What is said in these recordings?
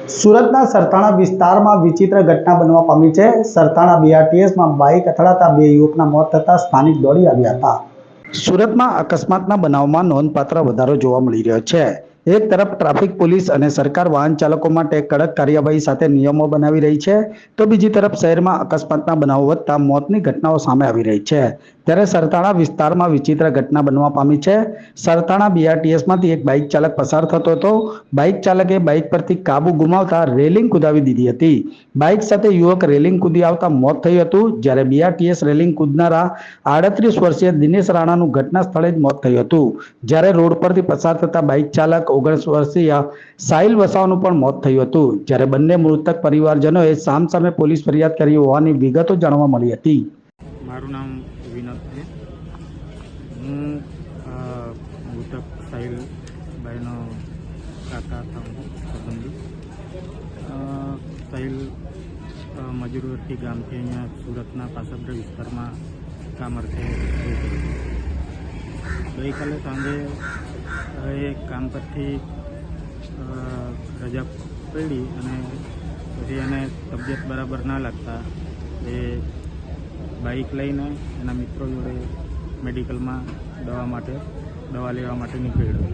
સુરતના સરથાણા વિસ્તારમાં વિચિત્ર ઘટના બનવા પામી છે। સરથાણા બીઆરટીએસમાં બાઇક અથડાતા બે યુવકના મોત થતાં સ્થાનિક દોડી આવ્યા હતા। સુરતમાં અકસ્માતના બનાવમાં નોંધપાત્ર વધારો જોવા મળી રહ્યો છે। એક તરફ ટ્રાફિક પોલીસ અને સરકાર વાહન ચાલકો માટે કડક કાર્યવાહી સાથે નિયમો બનાવી રહી છે, તો બીજી તરફ શહેરમાં અકસ્માતના બનાવો વધતા મોતની ઘટનાઓ સામે આવી રહી છે। ત્યારે સરથાણા વિસ્તારમાં વિચિત્ર ઘટના બનવા પામી છે। સરથાણા બીઆરટીએસમાંથી એક બાઇક ચાલક પસાર થતો હતો। બાઇક ચાલકે બાઇક પરથી કાબુ ગુમાવતા રેલિંગ કુદાવી દીધી હતી। બાઇક સાથે યુવક રેલિંગ કૂદી આવતા મોત થયું હતું, જ્યારે બીઆરટીએસ રેલિંગ કૂદનારા 38 વર્ષીય દિનેશ રાણાનું ઘટના સ્થળે જ મોત થયું હતું, જ્યારે રોડ પરથી પસાર થતા બાઇક ચાલક 19 વર્ષીય સાહિલ વસાવાનું પણ મોત થયું હતું। જ્યારે બંને મૃતક પરિવારજનોએ સામસામે પોલીસ ફરિયાદ કરી હોવાની વિગતો જાણવા મળી હતી। મારું નામ વિનોદ છે। હું મૃતક સાહિલભાઈનો કાકા હતા, સંબંધી। સાહિલ મજૂરવર્તી ગામથી અહીંયા સુરતના પાસબ્ર વિસ્તારમાં કામ અર્થે ગઈકાલે સાંજે એ કામ પરથી રજા પડી અને પછી એને તબિયત બરાબર ના લાગતા એ બાઇક લઈને એના મિત્રો જોડે મેડિકલમાં દવા લેવા માટે નીકળ્યો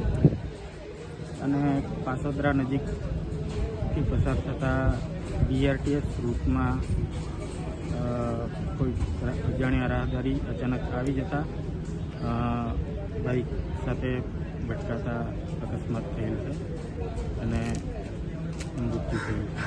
અને પાસોદરા નજીકથી પસાર થતા બીઆરટીએસ રૂટમાં કોઈ અજાણ્યા રાહદારી અચાનક આવી જતા બાઇક સાથે ભટકાતા અકસ્માત થયેલ છે અને મૃત્યુ થયું છે।